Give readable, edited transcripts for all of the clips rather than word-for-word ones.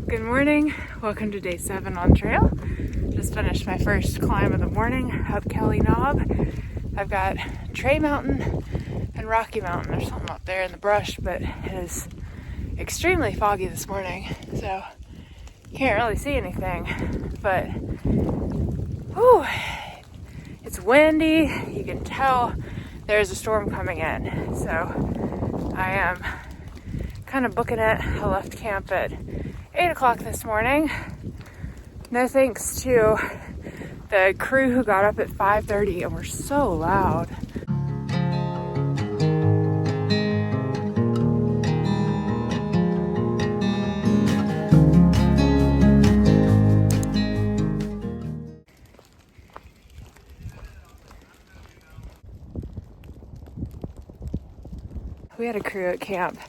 Good morning, welcome to day 7 on trail. Just finished my first climb of the morning up Kelly Knob. I've got Trey Mountain and Rocky Mountain. There's something up there in the brush, but it is extremely foggy this morning, so can't really see anything. But whew, it's windy, you can tell there's a storm coming in. So I am kind of booking it. I left camp at 8 o'clock this morning. No thanks to the crew who got up at 5:30 and were so loud. We had a crew at camp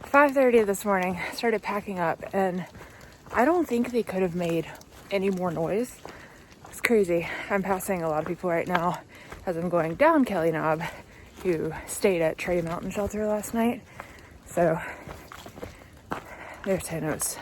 5:30 this morning, started packing up, and I don't think they could have made any more noise. It's crazy. I'm passing a lot of people right now as I'm going down Kelly Knob who stayed at Trey Mountain Shelter last night. So they're saying it was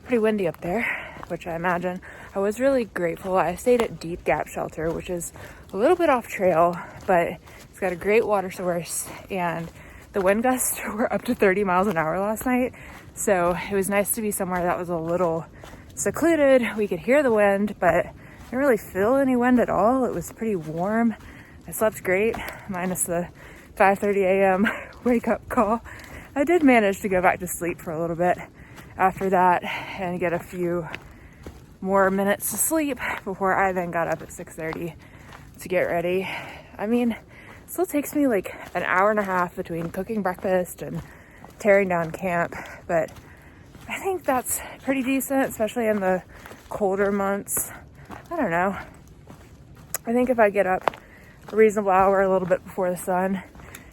pretty windy up there, which I imagine. I was really grateful. I stayed at Deep Gap Shelter, which is a little bit off trail, but it's got a great water source, and the wind gusts were up to 30 miles an hour last night. So it was nice to be somewhere that was a little secluded. We could hear the wind, but I didn't really feel any wind at all. It was pretty warm. I slept great, minus the 5:30 a.m. wake up call. I did manage to go back to sleep for a little bit after that and get a few more minutes to sleep before I then got up at 6:30 to get ready. I mean, it still takes me like an hour and a half between cooking breakfast and tearing down camp, but I think that's pretty decent, especially in the colder months. I don't know. I think if I get up a reasonable hour, a little bit before the sun,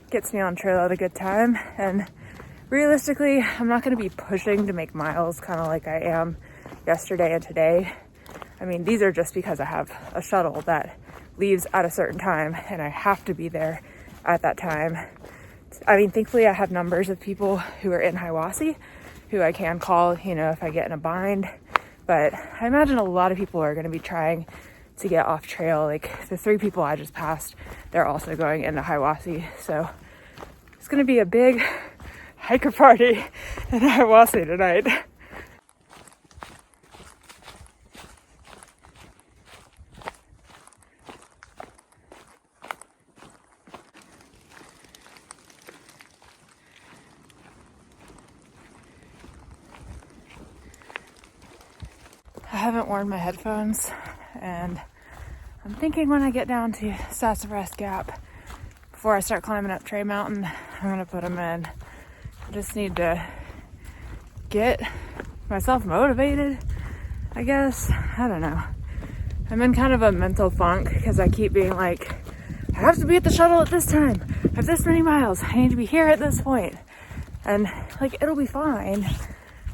gets me on trail at a good time. And realistically, I'm not going to be pushing to make miles kind of like I am yesterday and today. I mean, these are just because I have a shuttle that leaves at a certain time and I have to be there at that time. I mean, thankfully I have numbers of people who are in Hiawassee who I can call, you know, if I get in a bind. But I imagine a lot of people are going to be trying to get off trail. Like the 3 people I just passed, they're also going into Hiawassee. So it's going to be a big hiker party in Hiawassee tonight. I haven't worn my headphones, and I'm thinking when I get down to Sassafras Gap, before I start climbing up Trey Mountain, I'm gonna put them in. I just need to get myself motivated, I guess. I don't know. I'm in kind of a mental funk because I keep being like, I have to be at the shuttle at this time. I have this many miles. I need to be here at this point. And like, it'll be fine.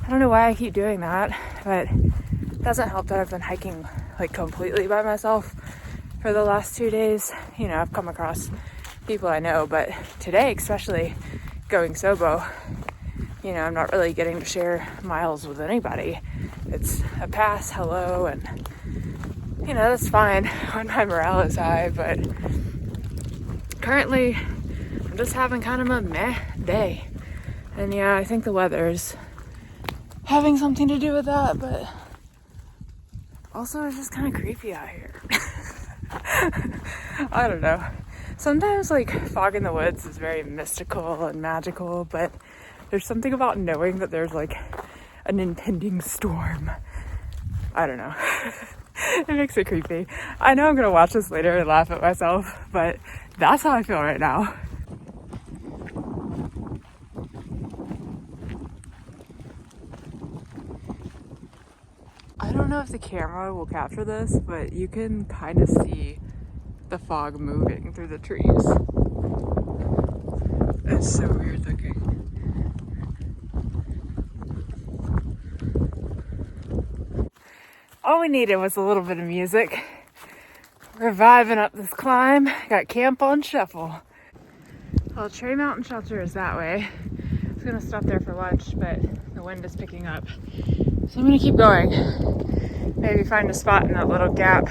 I don't know why I keep doing that, but it doesn't help that I've been hiking like completely by myself for the last 2 days. You know, I've come across people I know, but today, especially going sobo, you know, I'm not really getting to share miles with anybody. It's a pass, hello, and you know, that's fine when my morale is high, but currently I'm just having kind of a meh day. And yeah, I think the weather's having something to do with that, but also it's just kind of creepy out here. I don't know. Sometimes like fog in the woods is very mystical and magical, but there's something about knowing that there's like an impending storm. I don't know. It makes it creepy. I know I'm gonna watch this later and laugh at myself, but that's how I feel right now. I don't know if the camera will capture this, but you can kind of see the fog moving through the trees. It's so weird looking. All we needed was a little bit of music. We're vibing up this climb. Got camp on shuffle. Well, Trey Mountain Shelter is that way. I was gonna stop there for lunch, but the wind is picking up. So I'm gonna keep going. Maybe find a spot in that little gap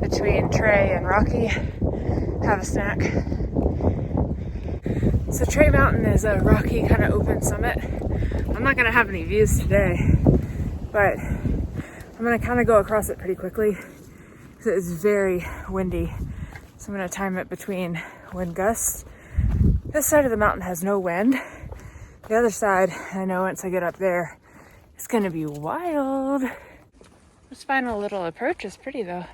between Trey and Rocky. Have a snack. So Trey Mountain is a rocky kind of open summit. I'm not gonna have any views today, but I'm gonna kind of go across it pretty quickly because it is very windy. So I'm gonna time it between wind gusts. This side of the mountain has no wind. The other side, I know once I get up there, it's gonna be wild. This final little approach is pretty though.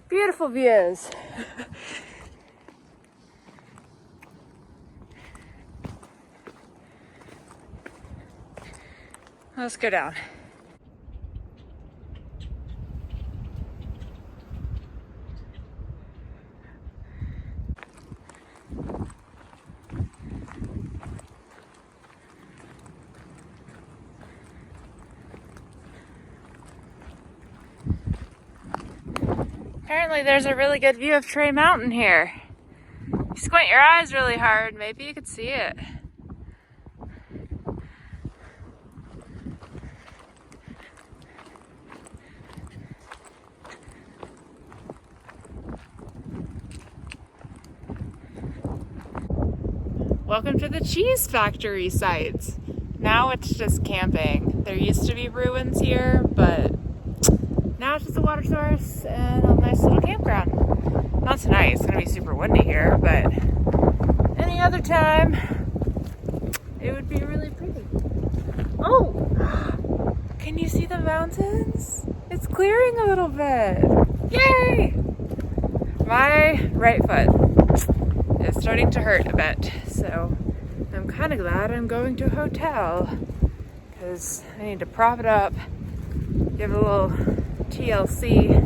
Beautiful views. Let's go down. Apparently there's a really good view of Trey Mountain here. You squint your eyes really hard, maybe you could see it. Welcome to the cheese factory sites. Now it's just camping. There used to be ruins here, but now it's just a water source and a nice little campground. Not tonight, it's gonna be super windy here, but any other time, it would be really pretty. Oh, can you see the mountains? It's clearing a little bit. Yay! My right foot is starting to hurt a bit, so I'm kind of glad I'm going to a hotel because I need to prop it up, give a little TLC,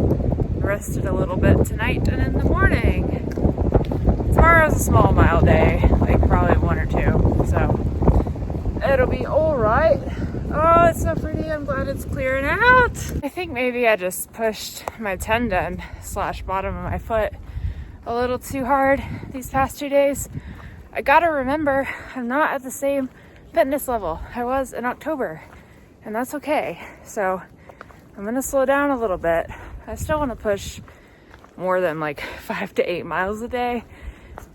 rest it a little bit tonight and in the morning. Tomorrow's a small mile day, like probably 1 or 2, so it'll be all right. Oh, it's so pretty. I'm glad it's clearing out. I think maybe I just pushed my tendon / bottom of my foot a little too hard these past 2 days. I gotta remember I'm not at the same fitness level I was in October, and that's okay. So I'm gonna slow down a little bit. I still want to push more than like 5 to 8 miles a day,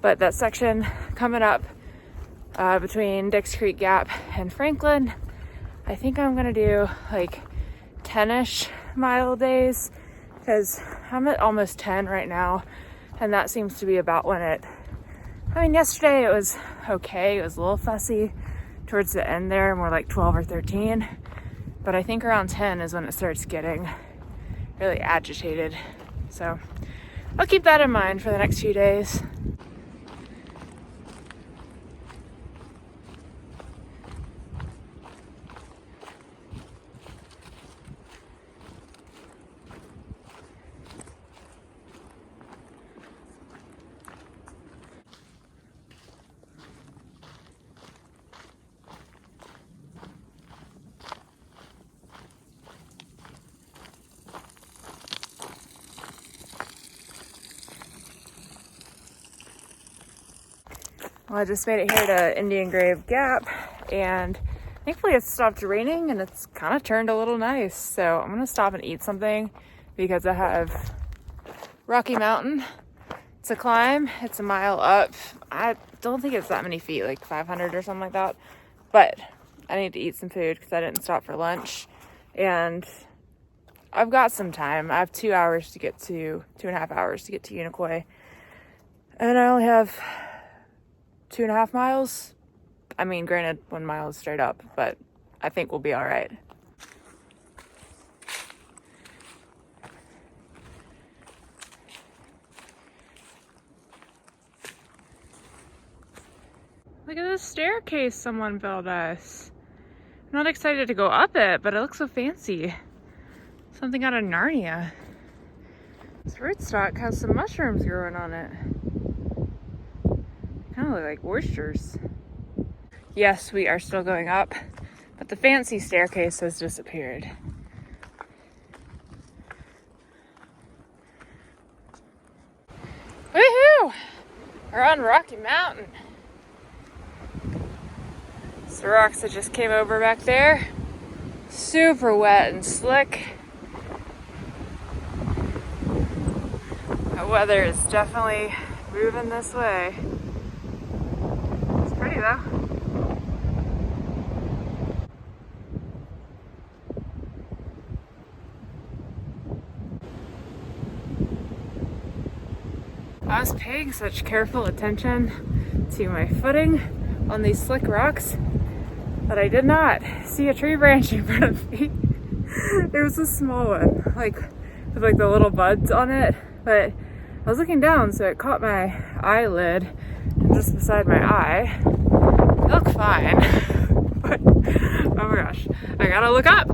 but that section coming up between Dix Creek Gap and Franklin, I think I'm gonna do like 10-ish mile days because I'm at almost 10 right now, and that seems to be about when I mean, yesterday it was okay. It was a little fussy towards the end there, more like 12 or 13. But I think around 10 is when it starts getting really agitated. So I'll keep that in mind for the next few days. Well, I just made it here to Indian Grave Gap, and thankfully it stopped raining and it's kind of turned a little nice. So I'm gonna stop and eat something because I have Rocky Mountain to climb. It's a mile up. I don't think it's that many feet, like 500 or something like that. But I need to eat some food because I didn't stop for lunch. And I've got some time. I have 2 hours to get to, 2.5 hours to get to Unicoi. And I only have 2.5 miles. I mean, granted, 1 mile is straight up, but I think we'll be all right. Look at this staircase someone built us. I'm not excited to go up it, but it looks so fancy. Something out of Narnia. This rootstock has some mushrooms growing on it. Kind of look like oysters. Yes, we are still going up, but the fancy staircase has disappeared. Woohoo! We're on Rocky Mountain. It's the rocks that just came over back there. Super wet and slick. The weather is definitely moving this way. It's pretty though. I was paying such careful attention to my footing on these slick rocks that I did not see a tree branch in front of me. There was a small one, like with like the little buds on it, but I was looking down, so it caught my eyelid just beside my eye. It looked fine, but oh my gosh, I gotta look up.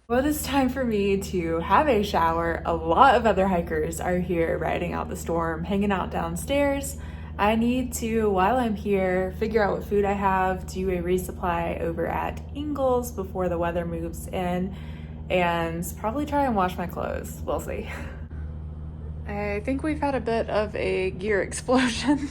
Well, it's time for me to have a shower. A lot of other hikers are here riding out the storm, hanging out downstairs. I need to, while I'm here, figure out what food I have, do a resupply over at Ingles before the weather moves in, and probably try and wash my clothes. We'll see. I think we've had a bit of a gear explosion.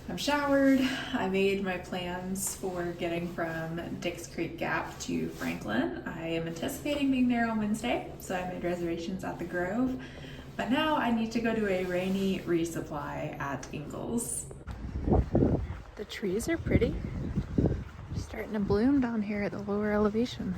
I'm showered. I made my plans for getting from Dix Creek Gap to Franklin. I am anticipating being there on Wednesday, so I made reservations at the Grove. But now I need to go to a rainy resupply at Ingles. The trees are pretty. Starting to bloom down here at the lower elevation.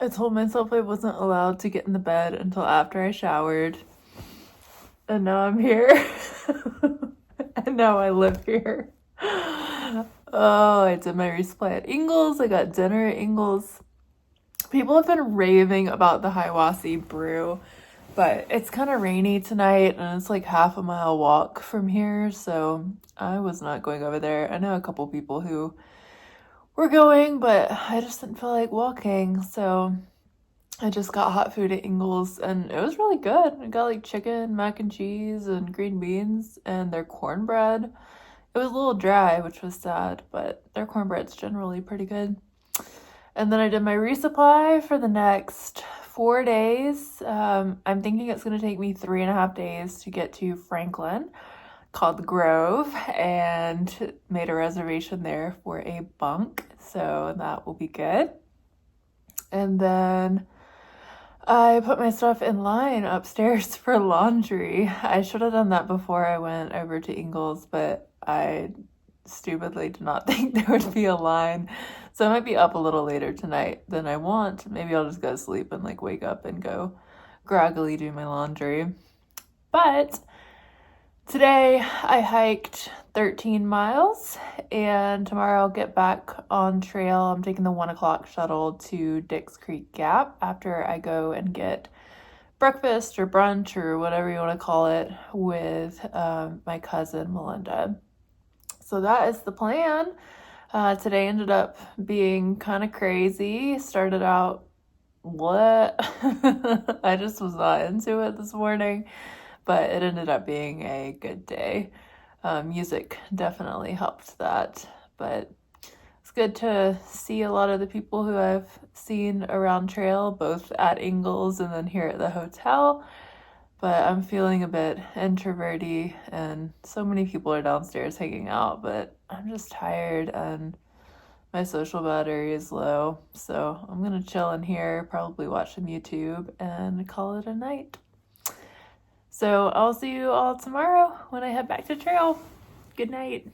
I told myself I wasn't allowed to get in the bed until after I showered. And now I'm here. And now I live here. Oh, I did my resupply at Ingles. I got dinner at Ingles. People have been raving about the Hiawassee brew, but it's kind of rainy tonight and it's like half a mile walk from here, so I was not going over there. I know a couple people who were going, but I just didn't feel like walking, so I just got hot food at Ingles and it was really good. I got like chicken, mac and cheese, and green beans, and their cornbread. It was a little dry, which was sad, but their cornbread's generally pretty good. And then I did my resupply for the next 4 days. I'm thinking it's going to take me 3.5 days to get to Franklin, called the Grove, and made a reservation there for a bunk, so that will be good. And then I put my stuff in line upstairs for laundry. I should have done that before I went over to Ingles, but I stupidly did not think there would be a line. So I might be up a little later tonight than I want. Maybe I'll just go to sleep and like wake up and go groggily do my laundry. But today I hiked 13 miles and tomorrow I'll get back on trail. I'm taking the 1 o'clock shuttle to Dix Creek Gap after I go and get breakfast or brunch or whatever you want to call it with my cousin Melinda. So that is the plan. Today ended up being kind of crazy. Started out, what? I just was not into it this morning, but it ended up being a good day. Music definitely helped that, but it's good to see a lot of the people who I've seen around trail, both at Ingles and then here at the hotel. But I'm feeling a bit introverty and so many people are downstairs hanging out, but I'm just tired and my social battery is low. So I'm gonna chill in here, probably watch some YouTube and call it a night. So I'll see you all tomorrow when I head back to trail. Good night.